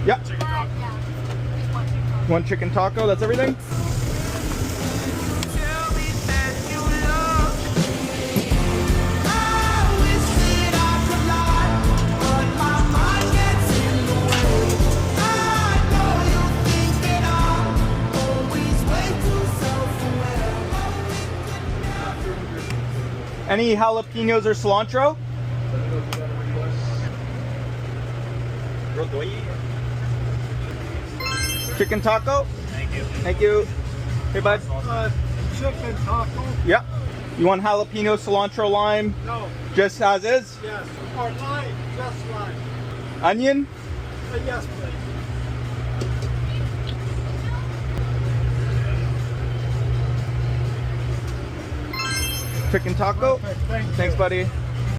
Yeah. Chicken taco. One chicken taco, that's everything? Any jalapenos or cilantro? Chicken taco? Thank you. Thank you. Hey, bud. Chicken taco? Yeah. You want jalapeno, cilantro, lime? No. Just as is? Yes. Or lime. Just lime. Onion? Yes, please. Chicken taco? Perfect. Thank you. Thanks, buddy.